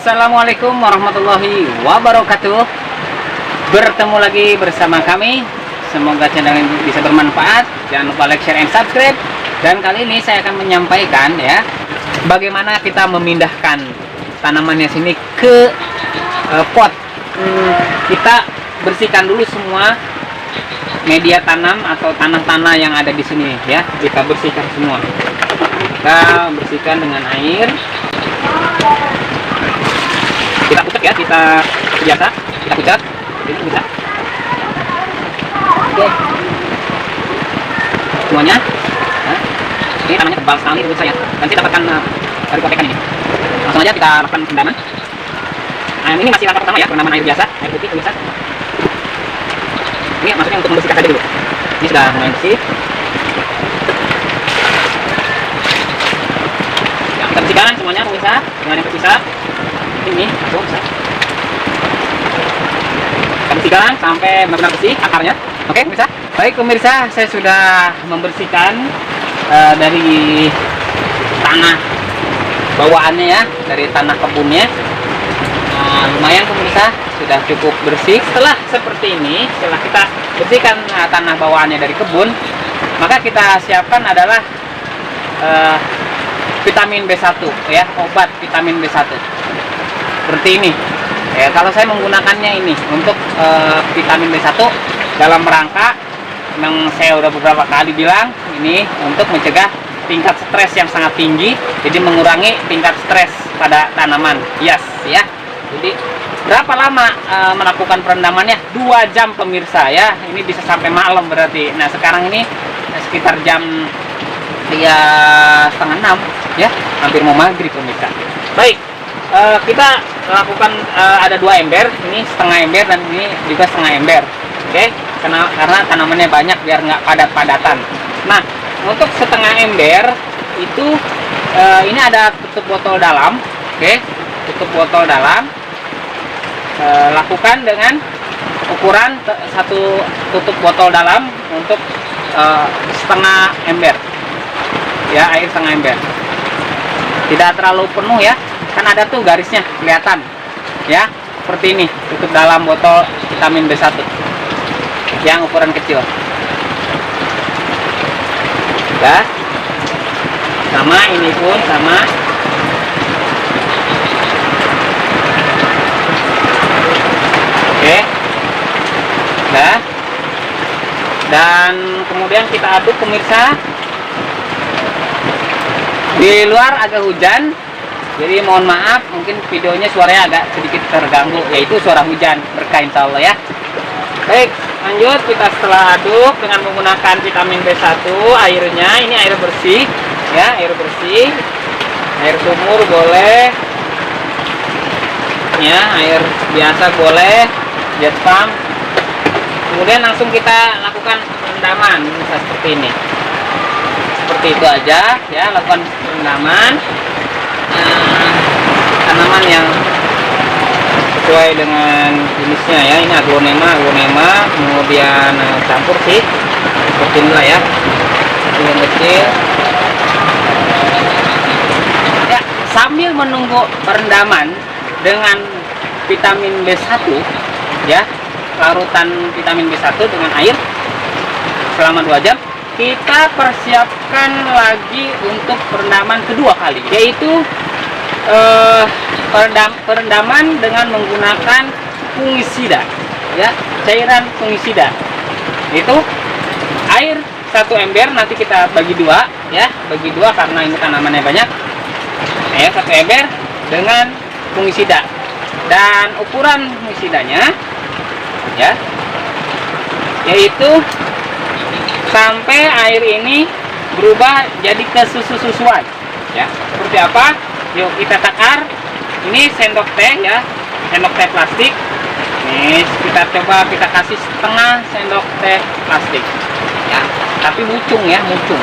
Assalamualaikum warahmatullahi wabarakatuh. Bertemu lagi bersama kami. Semoga channel ini bisa bermanfaat. Jangan lupa like, share, and subscribe. Dan kali ini saya akan menyampaikan ya, bagaimana kita memindahkan tanamannya sini ke pot. Kita bersihkan dulu semua media tanam atau tanah-tanah yang ada di sini ya. Kita bersihkan semua. Kita bersihkan dengan air. Kita pucat ya, kita biasa kita pucat. Ini bisa. Oke. Semuanya. Nah, ini tanahnya tebal sekali menurut saya. Nanti dapatkan dari kotekan ini. Langsung aja kita lakukan pendaman. Nah, ini masih langkah pertama ya, pendaman air biasa, air putih pemirsa. Ini maksudnya untuk membersihkan saja dulu. Ini sudah mulai bersih. Ya, kita bersihkan semuanya pemirsa dengan yang tersisa. Ini langsung bisa. Kita bersihkan sampai benar-benar bersih akarnya. Oke pemirsa. Baik pemirsa, saya sudah membersihkan dari tanah bawaannya ya, dari tanah kebunnya. Lumayan pemirsa, sudah cukup bersih. Setelah seperti ini, setelah kita bersihkan tanah bawaannya dari kebun, maka kita siapkan adalah vitamin B1 ya, obat vitamin B1 seperti ini ya. Kalau saya menggunakannya ini untuk vitamin B1 dalam rangka, memang saya udah beberapa kali bilang, ini untuk mencegah tingkat stres yang sangat tinggi, jadi mengurangi tingkat stres pada tanaman hias ya. Jadi berapa lama melakukan perendamannya? 2 jam pemirsa ya. Ini bisa sampai malam berarti. Nah sekarang ini sekitar jam 5:30 ya, hampir mau maghrib pemirsa. Baik, kita lakukan ada 2 ember, ini setengah ember dan ini juga setengah ember. Oke, karena tanamannya banyak biar nggak padat-padatan. Nah untuk setengah ember itu ini ada tutup botol dalam. Oke, tutup botol dalam. Lakukan dengan ukuran satu tutup botol dalam untuk setengah ember ya, air setengah ember, tidak terlalu penuh ya, kan ada tuh garisnya kelihatan ya, seperti ini tutup dalam botol vitamin B1 yang ukuran kecil ya. Sama ini pun sama. Oke, nah, dan kemudian kita aduk pemirsa. Di luar agak hujan, jadi mohon maaf, mungkin videonya suaranya agak sedikit terganggu, yaitu suara hujan, berkah insya Allah ya. Baik, lanjut kita setelah aduk dengan menggunakan vitamin B1, airnya ini air bersih ya, air bersih, air sumur boleh ya, air biasa boleh, jet pump. Kemudian langsung kita lakukan perendaman seperti ini, seperti itu aja ya, lakukan perendaman tanaman yang sesuai dengan jenisnya ya. Ini aglonema, kemudian campur sih seperti inilah ya, yang kecil ya. Sambil menunggu perendaman dengan vitamin B1 ya, larutan vitamin B1 dengan air selama 2 jam, kita persiapkan lagi untuk perendaman kedua kali, yaitu perendaman dengan menggunakan fungisida ya, cairan fungisida. Itu air 1 ember, nanti kita bagi 2 ya, bagi 2 karena ini tanamannya banyak ya. 1 ember dengan fungisida, dan ukuran fungisidanya ya, yaitu sampai air ini berubah jadi ke susu-susuan ya. Seperti apa? Yuk kita takar. Ini sendok teh ya, sendok teh plastik. Nih kita coba kita kasih setengah sendok teh plastik ya, tapi mucung ya, mucung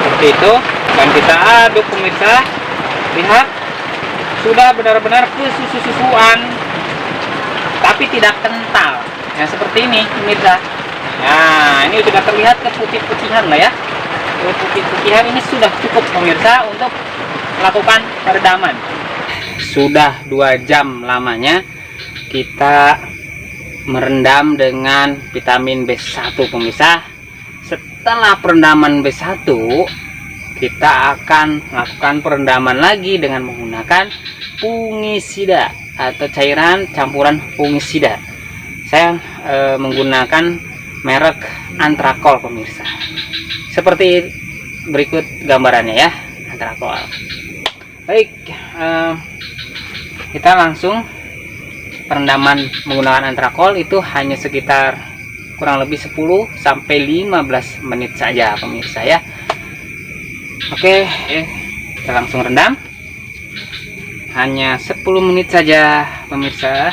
seperti itu. Dan kita aduk pemirsa, lihat sudah benar-benar ke susu-susuan, tapi tidak kental ya, seperti ini pemirsa. Nah ini sudah terlihat keputih-putihan lah ya, keputih-putihan. Ini sudah cukup pemirsa untuk melakukan peredaman. sudah 2 jam lamanya kita merendam dengan vitamin B1 pemirsa. Setelah perendaman B1, kita akan melakukan perendaman lagi dengan menggunakan fungisida atau cairan campuran fungisida. Saya menggunakan merek Antrakol pemirsa. Seperti berikut gambarannya ya, Antrakol. Baik, kita langsung perendaman menggunakan Antrakol itu hanya sekitar kurang lebih 10 sampai 15 menit saja pemirsa ya. Oke, kita langsung rendam. Hanya 10 menit saja pemirsa.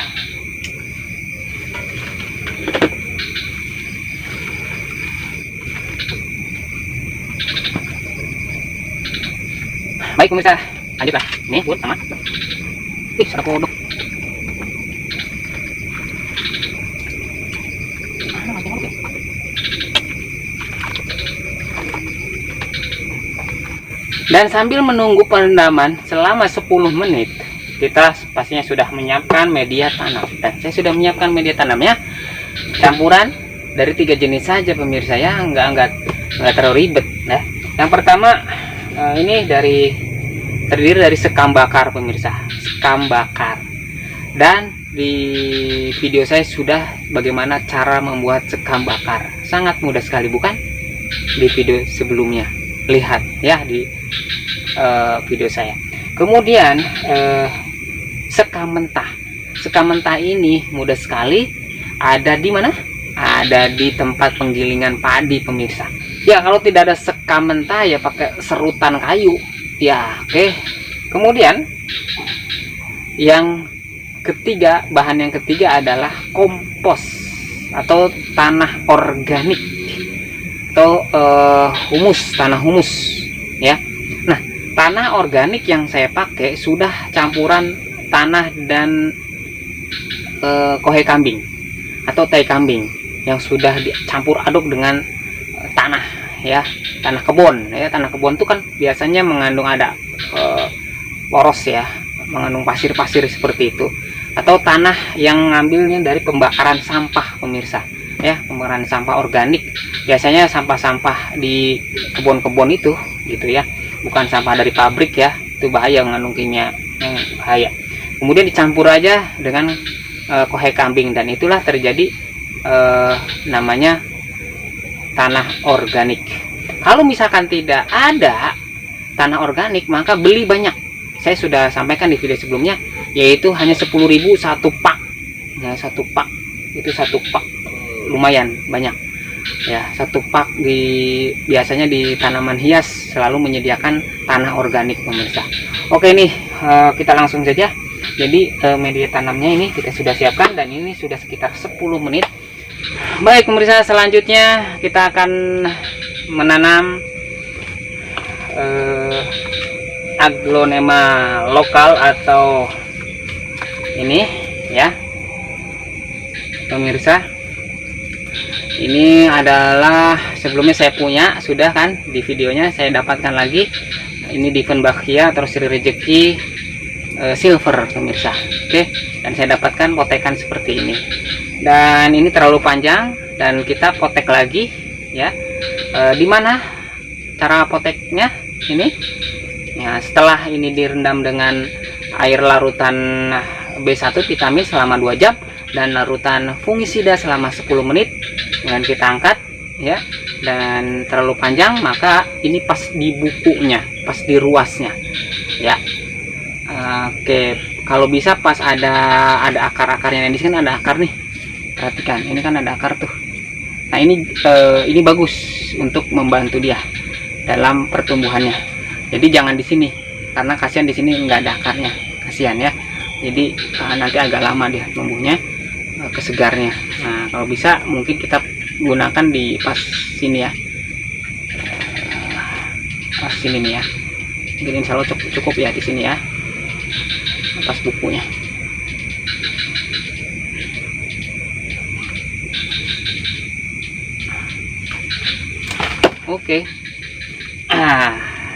Baik pemirsa, lanjutlah. Ini buat sama. Sudah kodok. Dan sambil menunggu perendaman selama 10 menit, kita pastinya sudah menyiapkan media tanam. Dan saya sudah menyiapkan media tanamnya, campuran dari 3 jenis saja pemirsa ya, enggak terlalu ribet ya. Yang pertama ini terdiri dari sekam bakar pemirsa, sekam bakar. Dan di video saya sudah bagaimana cara membuat sekam bakar, sangat mudah sekali bukan? Di video sebelumnya lihat ya di video saya. Kemudian sekam mentah. Sekam mentah ini mudah sekali, ada di mana? Ada di tempat penggilingan padi pemirsa. Ya kalau tidak ada sekam mentah ya pakai serutan kayu. Ya oke. Kemudian yang ketiga, bahan yang ketiga adalah kompos atau tanah organik atau humus, tanah humus ya. Nah, tanah organik yang saya pakai sudah campuran tanah dan kohe kambing atau tai kambing yang sudah dicampur aduk dengan tanah ya, tanah kebun ya. Tanah kebun itu kan biasanya mengandung ada poros ya, mengandung pasir-pasir seperti itu, atau tanah yang ngambilnya dari pembakaran sampah pemirsa ya, pembakaran sampah organik. Biasanya sampah-sampah di kebun-kebun itu gitu ya, bukan sampah dari pabrik ya, itu bahaya, mengandung kimia yang bahaya. Kemudian dicampur aja dengan kohe kambing, dan itulah terjadi namanya tanah organik. Kalau misalkan tidak ada tanah organik, maka beli banyak. Saya sudah sampaikan di video sebelumnya, yaitu hanya 10.000 satu pak ya, satu pak itu satu pak lumayan banyak ya. Satu pak biasanya di tanaman hias selalu menyediakan tanah organik pemirsa. Oke nih, kita langsung saja. Jadi media tanamnya ini kita sudah siapkan, dan ini sudah sekitar 10 menit. Baik pemirsa, selanjutnya kita akan menanam aglonema lokal atau ini ya pemirsa. Ini adalah sebelumnya saya punya, sudah kan di videonya saya dapatkan lagi. Ini Diefenbachia atau siri rezeki silver pemirsa. Oke, dan saya dapatkan potekan seperti ini, dan ini terlalu panjang dan kita potek lagi ya. Dimana cara poteknya ini ya, setelah ini direndam dengan air larutan B1 vitamin selama 2 jam dan larutan fungisida selama 10 menit, kemudian kita angkat ya. Dan terlalu panjang, maka ini pas di bukunya, pas di ruasnya ya. Oke, kalau bisa pas ada akar-akarnya. Di sini ada akar nih, perhatikan, ini kan ada akar tuh. Nah ini bagus untuk membantu dia dalam pertumbuhannya. Jadi jangan di sini, karena kasihan di sini nggak ada akarnya, kasihan ya. Jadi nanti agak lama dia tumbuhnya, kesegarnya. Nah kalau bisa mungkin kita gunakan di pas sini ya, pas sini nih ya. Mungkin insya Allah cukup ya di sini ya, pas bukunya. Oke.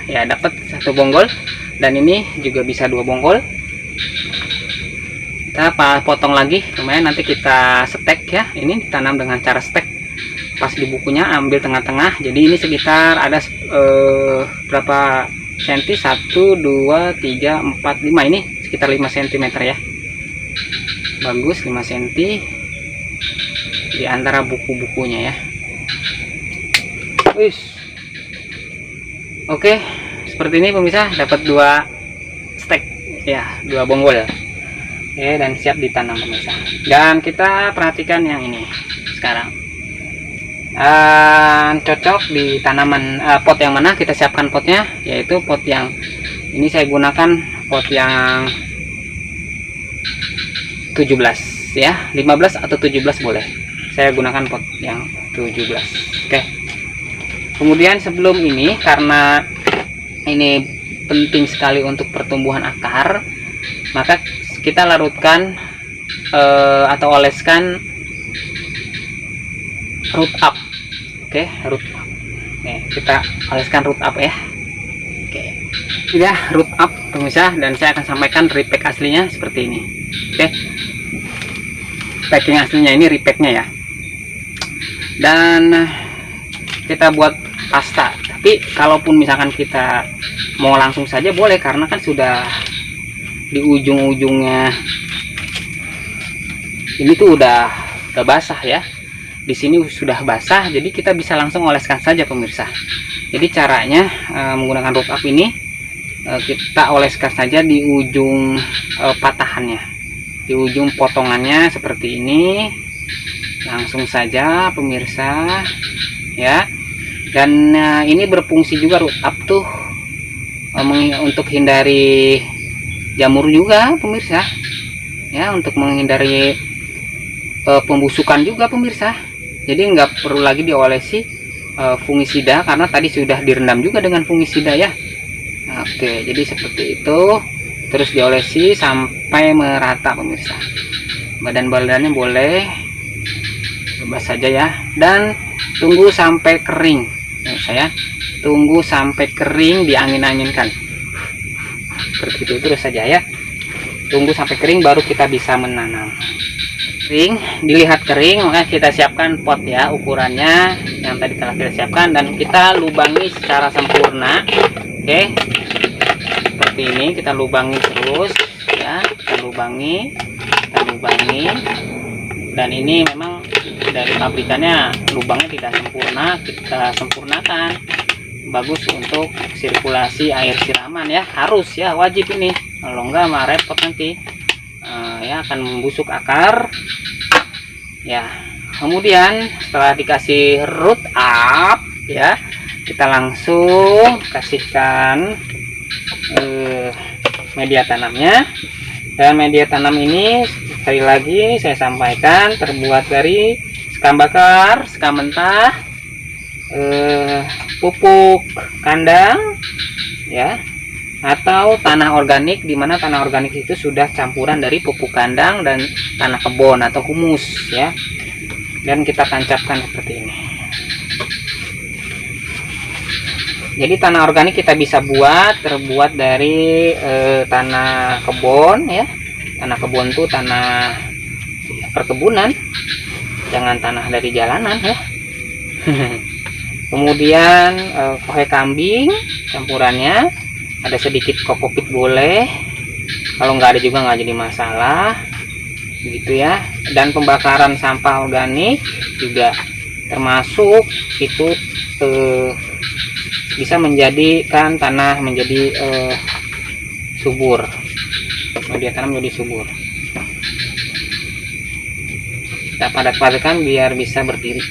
Ya dapat 1 bonggol, dan ini juga bisa 2 bonggol Kita potong lagi, lumayan, nanti kita stek ya. Ini ditanam dengan cara stek. Pas di bukunya ambil tengah-tengah, jadi ini sekitar ada berapa senti, 1 2 3 4 5, ini sekitar 5 cm ya. Bagus, 5 cm di antara buku-bukunya ya. Wis. Oke, seperti ini pemirsa, dapat 2 stek ya, 2 bonggol. Oke, dan siap ditanam pemirsa. Dan kita perhatikan yang ini sekarang. Cocok di tanaman pot yang mana, kita siapkan potnya, yaitu pot yang ini saya gunakan pot yang 17 ya, 15 atau 17 boleh. Saya gunakan pot yang 17. Oke. Kemudian sebelum ini, karena ini penting sekali untuk pertumbuhan akar, maka kita larutkan atau oleskan root up. Oke, root up. Oke, kita oleskan root up ya. Oke, ya root up pemirsa, dan saya akan sampaikan repack aslinya seperti ini. Oke, packing aslinya ini repacknya ya. Dan kita buat pasta, tapi kalaupun misalkan kita mau langsung saja boleh, karena kan sudah di ujung-ujungnya ini tuh udah basah ya. Di sini sudah basah, jadi kita bisa langsung oleskan saja pemirsa. Jadi caranya menggunakan root up ini, kita oleskan saja di ujung patahannya, di ujung potongannya seperti ini, langsung saja pemirsa ya. Dan ini berfungsi juga root up tuh untuk hindari jamur juga pemirsa ya, untuk menghindari pembusukan juga pemirsa. Jadi nggak perlu lagi diolesi fungisida, karena tadi sudah direndam juga dengan fungisida ya. Oke, jadi seperti itu, terus diolesi sampai merata pemirsa. Badan-badannya boleh bebas saja ya, dan tunggu sampai kering. Saya tunggu sampai kering, diangin-anginkan seperti itu terus saja ya. Tunggu sampai kering baru kita bisa menanam. Kering, dilihat kering, maka kita siapkan pot ya, ukurannya yang tadi telah kita siapkan, dan kita lubangi secara sempurna. Oke, seperti ini kita lubangi terus ya, kita lubangi, dan ini memang dari pabrikannya lubangnya tidak sempurna, kita sempurnakan. Bagus untuk sirkulasi air siraman ya, harus ya, wajib ini, kalau enggak mah repot nanti. Ya akan membusuk akar ya. Kemudian setelah dikasih root up ya, kita langsung kasihkan media tanamnya. Dan media tanam ini sekali lagi saya sampaikan terbuat dari sekam bakar, sekam mentah, pupuk kandang ya, atau tanah organik, di mana tanah organik itu sudah campuran dari pupuk kandang dan tanah kebun atau humus ya. Dan kita tancapkan seperti ini. Jadi tanah organik kita bisa terbuat dari tanah kebun ya. Tanah kebun tuh tanah perkebunan, jangan tanah dari jalanan ya. Kemudian kohe kambing campurannya, ada sedikit kokopit boleh, kalau nggak ada juga nggak jadi masalah gitu ya. Dan pembakaran sampah organik juga termasuk, itu bisa menjadikan tanah menjadi subur, media tanam menjadi subur. Kita padat-padatkan biar bisa berdiri.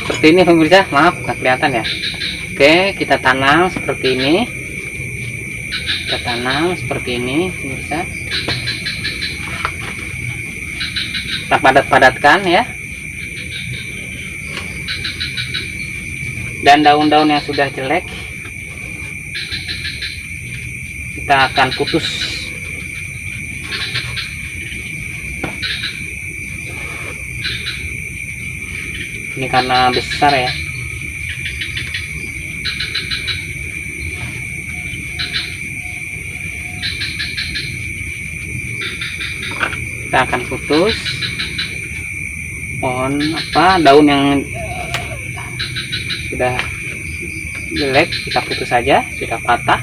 Seperti ini pemirsa, maaf nggak kelihatan ya. Oke, kita tanam seperti ini, pemirsa. Kita kita padat-padatkan ya. Dan daun-daun yang sudah jelek kita akan putus. Ini karena besar ya. Kita akan putus pohon daun yang sudah jelek, kita putus saja, sudah patah,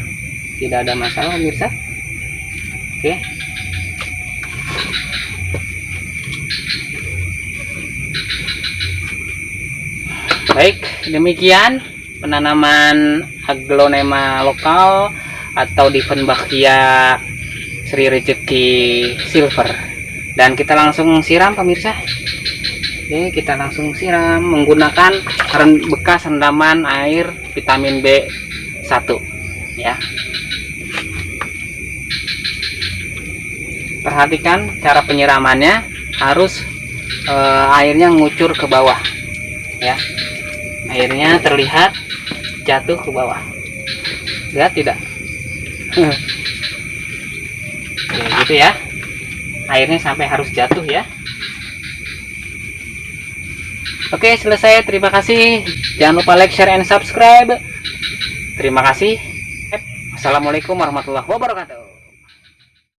tidak ada masalah pemirsa. Oke. Baik, demikian penanaman aglonema lokal atau Dieffenbachia Sri Rezeki Silver. Dan kita langsung siram pemirsa. Oke, kita langsung siram menggunakan bekas rendaman air vitamin B1 ya. Perhatikan cara penyiramannya, harus airnya ngucur ke bawah ya. Airnya terlihat jatuh ke bawah. Lihat tidak? Oke, gitu ya. Airnya sampai harus jatuh ya. Oke, selesai. Terima kasih. Jangan lupa like, share, and subscribe. Terima kasih. Assalamualaikum warahmatullahi wabarakatuh.